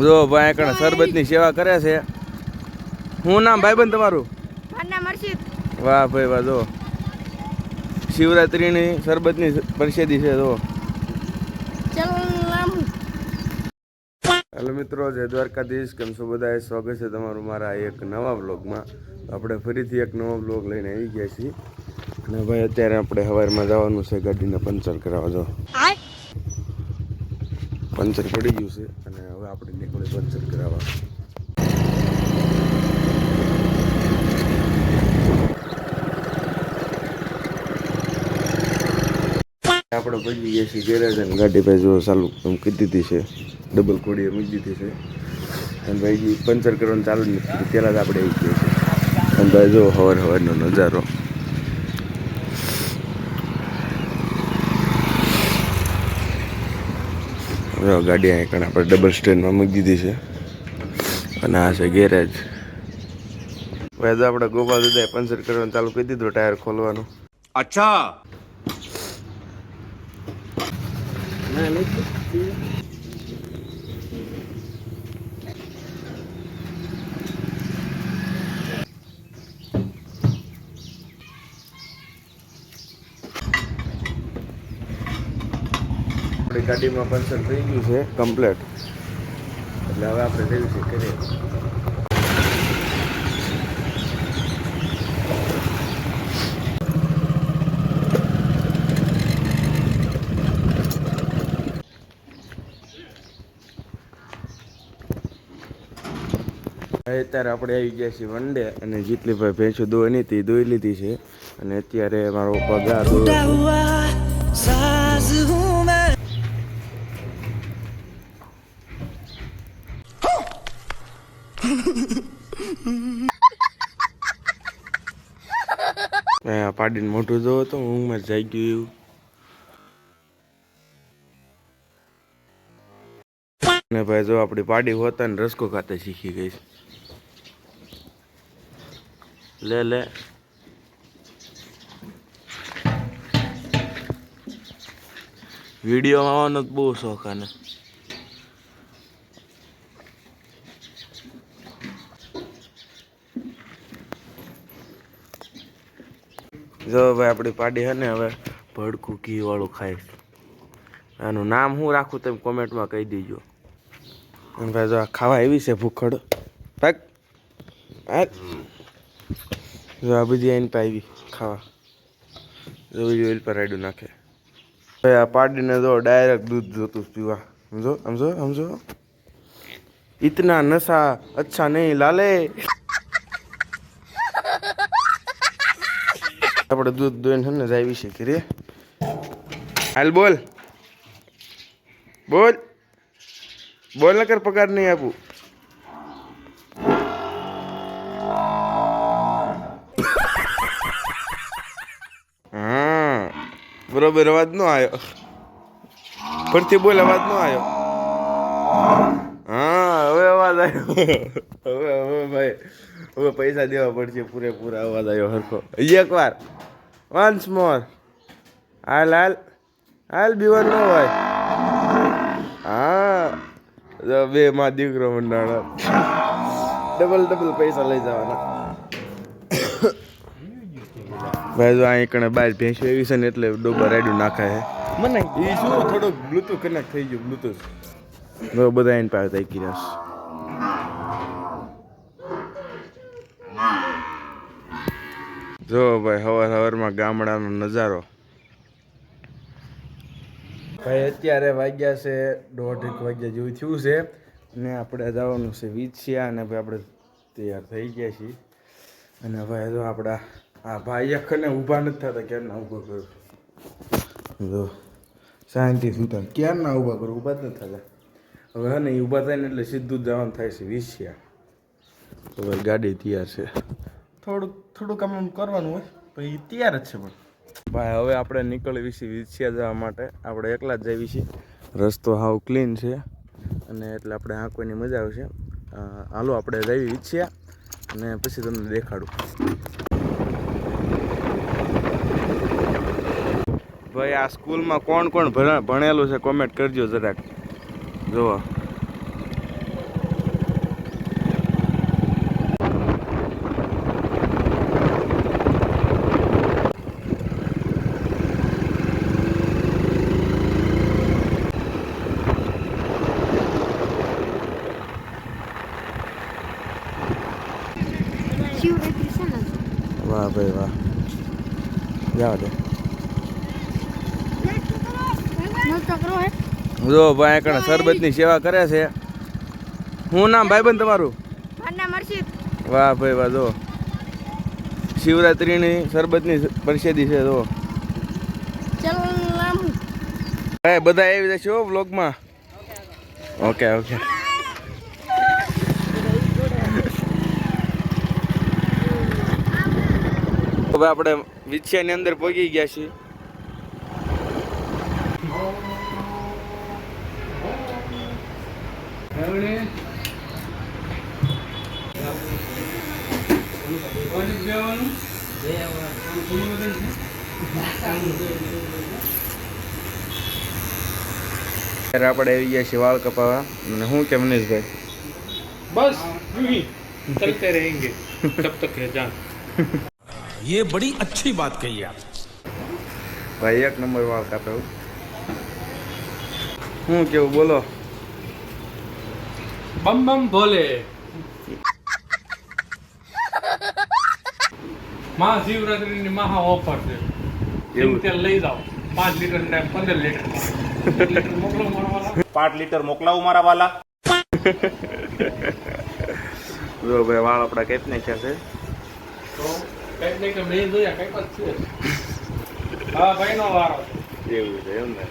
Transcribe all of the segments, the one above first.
જો ભાઈ કણ શરબતની સેવા કરે છે. શું નામ ભાઈબંધ તમારું? વાહ ભાઈ વાહ. જો શિવરાત્રીની શરબતની પ્રસિદ્ધિ છે. જો હેલો મિત્રો, જય દ્વારકાધીશ. કેમ છો બધા? સ્વાગત છે તમારું મારા એક નવા બ્લોગમાં. આપણે ફરીથી એક નવો બ્લોગ લઈને આવી ગયા છીએ. અને ભાઈ અત્યારે આપણે સવારમાં જવાનું છે ગાડીને પંચર કરાવવા. જો પંચર પડી ગયું છે અને હવે આપણે નીકળી પંચર કરાવવા. આપણે પહોંચી ગયા છીએ ગેરેજ અને ગાડી ભાઈ જો ચાલુ કરી દીધી છે. ડબલ કોડીએ મૂકી દીધી છે અને ભાઈ પંચર કરવાનું ચાલુ નથી કર્યું. પહેલાં જ આપણે આવી ગયા છીએ. અને ભાઈ જો સવારનો નજારો. ગાડી અહીં કણ આપણે ડબલ સ્ટેન્ડમાં મૂકી દીધી છે અને આ છે ગેરેજ. ભાઈ તો આપણે ગોપાલ દાદાએ પંચર કરવાનું ચાલુ કરી દીધું, ટાયર ખોલવાનું. અચ્છા. આપણી ગાડીમાં પંચર થઈ ગયું છે કમ્પ્લેટ. એટલે હવે આપણે જઈએ છીએ કરીએ. અત્યારે આપણે આવી ગયા છીએ વંડે અને જેટલી ભાઈ ભેંસો દોવાની હતી દોઈ લીધી છે. અને અત્યારે મારો પગાર પાડીને મોટું જોવો તો ઊંઘમાં જઈ ગયું એવું. ને ભાઈ જો આપણી પાડી હોતા ને રસકો ખાતે શીખી ગઈ. લે લે વિડીયોમાં આવવાનો બહુ શોખ આને. જો ભાઈ આપણી પાડી છે ને હવે ભડકું ઘી વાળું ખાય. આનું નામ શું રાખું તમે કોમેન્ટમાં કહી દેજો. અને ભાઈ જો આ ખાવા એવી છે ભૂખડ. ભાગ જો આ બધી આઈને પાવી ખાવા. જો ઓઇલ પર રાડ્યું નાખે. ભાઈ આ પાડીને જો ડાયરેક્ટ દૂધ જોતું પીવા. સમજો સમજો સમજો. ઇતના નશા અચ્છા નહીં લાલે. આપણે દૂધ દોઈને છે ને જાવી છે કે રે. હાલ બોલ બોલ બોલ ન કર, પગાર નહીં આપું. હા બરોબર અવાજ નો આવ્યો. ફરતી બોલ, અવાજ નો આવ્યો. હા હવે અવાજ આવ્યો. હવે ભાઈ હવે પૈસા દેવા પડશે પૂરેપૂરા. અવાજ આવ્યો હરખો. એક વાર વન્સ મોર. હાલ હાલ હાલ બીવર નો હોય. હા બે માં દીકરો મંડાણા. ડબલ પૈસા લઈ જવાના. ભાઈ જો અહીં કણે બાર ભેંસો એવી છે ને એટલે ડોબા રાડ્યું નાખાય છે મને. એ શું થોડુંક બ્લૂટૂથ કનેક્ટ થઈ ગયું. બ્લૂટૂથ બધા એને પાસે થઈ ગયા. જો ભાઈ સવારમાં ગામડાનો નજારો. ભાઈ અત્યારે વાગ્યા છે 1:30 વાગ્યા જેવું થયું છે ને આપણે જવાનું છે વિછિયા. અને ભાઈ આપણે તૈયાર થઈ ગયા છીએ. અને ભાઈ જો આપણા આ ભાઈ અખને ઊભા નથી થતા. ક્યારના ઊભા કરું જો શાંતિ સુતા. ક્યારના ઊભા કરું, ઊભા જ નથી થતા. હવે હા ને ઊભા થાય ને એટલે સીધું જ જવાનું થાય છે વિછિયા. તો ભાઈ ગાડી તૈયાર છે. થોડું કામ કરવાનું હોય પણ એ તૈયાર જ છે. પણ ભાઈ હવે આપણે નીકળવી છીએ વિછિયા જવા માટે. આપણે એકલા જ જઈએ છીએ. રસ્તો હાવ ક્લીન છે અને એટલે આપણે આંખોની મજા આવશે. હાલો આપણે જઈએ વિછિયા અને પછી તમને દેખાડું. ભાઈ આ સ્કૂલમાં કોણ કોણ ભણેલું છે કોમેન્ટ કરજો જરાક. જુઓ વાહ ભાઈ વાહ, જાવ દે. જો ભાઈ કણ શરબતની સેવા કરે છે. શું નામ ભાઈબંધ તમારું? વાહ ભાઈ વાહ, જો શિવરાત્રીની શરબતની પ્રસાદી છે. જો ભાઈ બધા આવી જશે હો વ્લોગમાં. Okay okay. હવે આપણે વિછિયાની અંદર પહોંચી ગયા છીએ. આપણે આવી ગયા છીએ વાળ કપાવા. અને શું કે મનીષભાઈ? बस यूं ही चलते रहेंगे जब तक है जान. ये बड़ी अच्छी बात कही आप. ભાઈ એક નંબર વાળ કાપે. શું કેવું બોલો? बम बम भोले. મહાશિવરાત્રીની મહા ઓફર છે. એવું તેલ લઈ જાઓ 5 લીટર ને 15 લીટર. લીટર મોકલો મારા વાલા. 5 લીટર મોકલાવું મારા વાલા. જો ભાઈ વાળ આપણા કેપ નાખ્યા છે. તો કઈ નહીં કે મેં જોયા કઈ જ છે. હા ભાઈનો વારો. એવું છે એમ ને?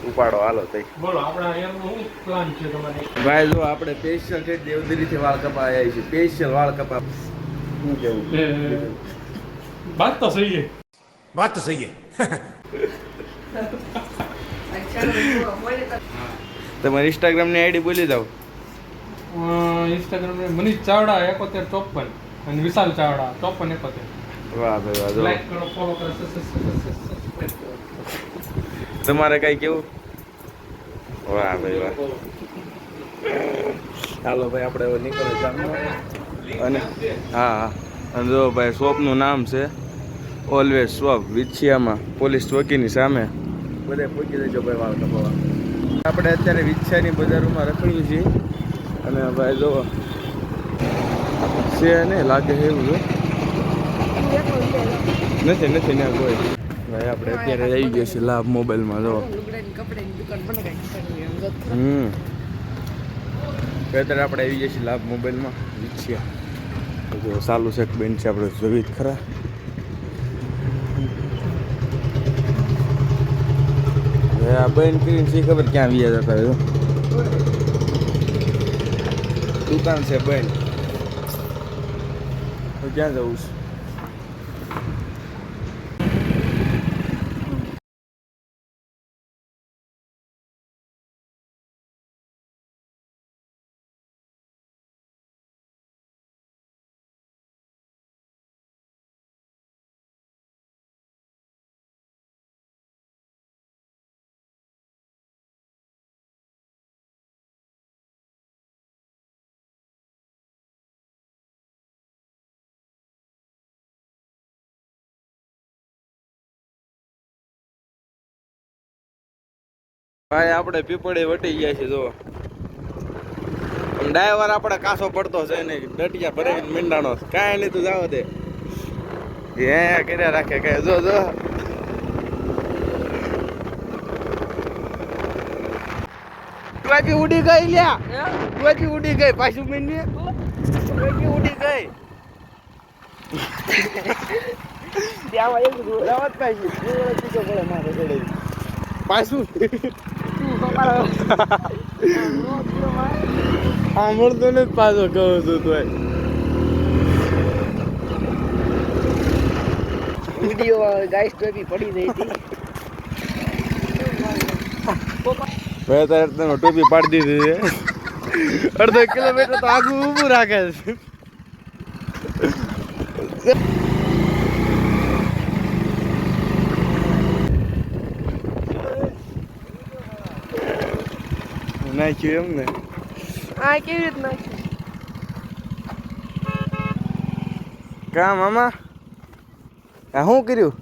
ઉપાડો હાલો તઈ. બોલો આપણા એમનો શું પ્લાન છે તમારે? ભાઈ જો આપણે સ્પેશિયલ છે દેવદરીથી વાળ કપા આવ્યા છીએ. સ્પેશિયલ વાળ કપા. શું કેવું? बात तो सही है. बात तो सही है. તમારી ઇન્સ્ટાગ્રામની આઈડી બોલી દઉં. ઇન્સ્ટાગ્રામ મનીષ ચાવડા 7153 અને વિશાલ ચાવડા 5471. વાહ ભાઈ વાહ. જો લાઈક કરો, ફોલો કરો, સબસ્ક્રાઇબ કરો. તમારે કઈ કેવું? વાહ ભાઈ વાહ. ચાલો ભાઈ આપણે હવે નીકળે જામમાં. અને હા હા, અને જો ભાઈ શોપનું નામ છે ઓલવેઝ શોપ, વિછિયામાં પોલીસ ચોકીની સામે. બધે પૂછી દેજો ભાઈ વાળ કપાવા. આપણે અત્યારે વિછિયાની બજારોમાં રખડીએ છીએ. અને ભાઈ જો છે ને લાગે છે એવું છે. નથી નથી ને કોઈ. ભાઈ આપણે અત્યારે આવી ગયા છીએ લાભ મોબાઈલમાં. જો અત્યારે આપણે આવી ગયા છીએ લાભ મોબાઈલમાં વિછિયા. જો ચાલુ છે બેન છે આપણે જોઈ જ ખરા. આ બેન કરીને શી ખબર ક્યાં વ્યા જતા હોય. દુકાન છે બેન તો ક્યાં જવું છે? ભાઈ આપણે પીપળે વટી ગયા છે. જો ડ્રાઈવર આપણે કાસો પડતો છે ને ડટિયા ભરે મીંડાણો કાંઈ નહીં. તું જાવ દે હે કર્યા રાખે કઈ. જો જો તું ઉડી ગઈ લ્યા. તું ઉડી ગઈ પાછું મીંડી ઉડી ગઈ. પાછું સાંભળતો ને પાછો કહું છું તું. ગાઈસ ટોપી પડી ગઈ હતી. ભાઈ તારે તમે ટોપી પાડી દીધી છે. અડધો કિલોમીટર તો આગું ઊભું રાખે છે. નાખ્યું એમ ને? આ કેવી રીત નાખ્યું? કા મામા આ શું કર્યું?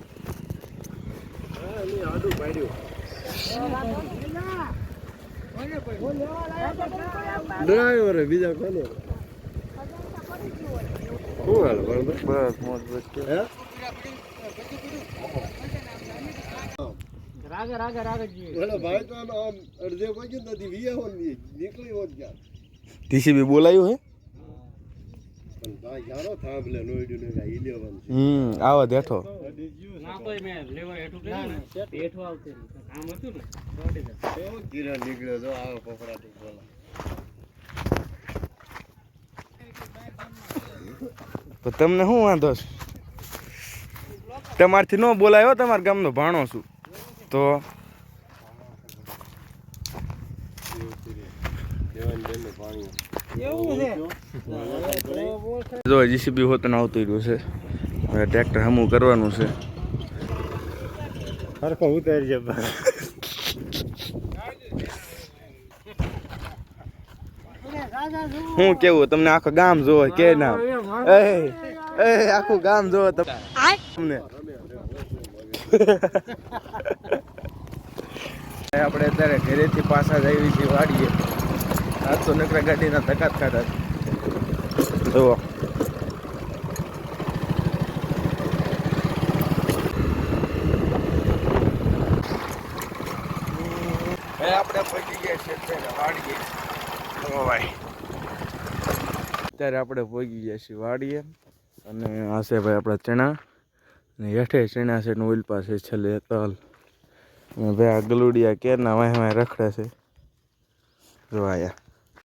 ડ્રાઈવર બીજા કોને બસ મોજ બસ કે રાગે રાગે રાગે જીવે. ટીસીબી બોલાયું હે આવો દેઠો ના તોય મેં લેવા હેઠું કર્યું ને, હેઠું આવતું નહીં. કામ હતું ને દોડી જતું. તો તમને શું વાંધો છે તમારથી ન બોલાયો તમારા ગામનો ભાણો છું તો જો જીસીબી હોત ને આવતું રહ્યું છે હવે ટ્રેક્ટર હમું કરવાનું છે હું કેવું તમને આખું ગામ જોવે કે નામ આખું ગામ જોવે તમને આપણે અત્યારે ઘરેથી પાછા જ આવી છીએ વાડીએ 700 નકરા ગાડીના ધક્કા જ ખાધા જુઓ આપણે પહોંચી ગયા છીએ અત્યારે વાડીએ ભાઈ અત્યારે આપણે પહોંચી ગયા છીએ વાડીએ અને આ છે ભાઈ આપણા ચણા અને હેઠે ચણા છે ને ઓઇલ પાસે છેલ્લે તલ અને ભાઈ આ ગલુડિયા કેરના વાય રખડે છે જો આયા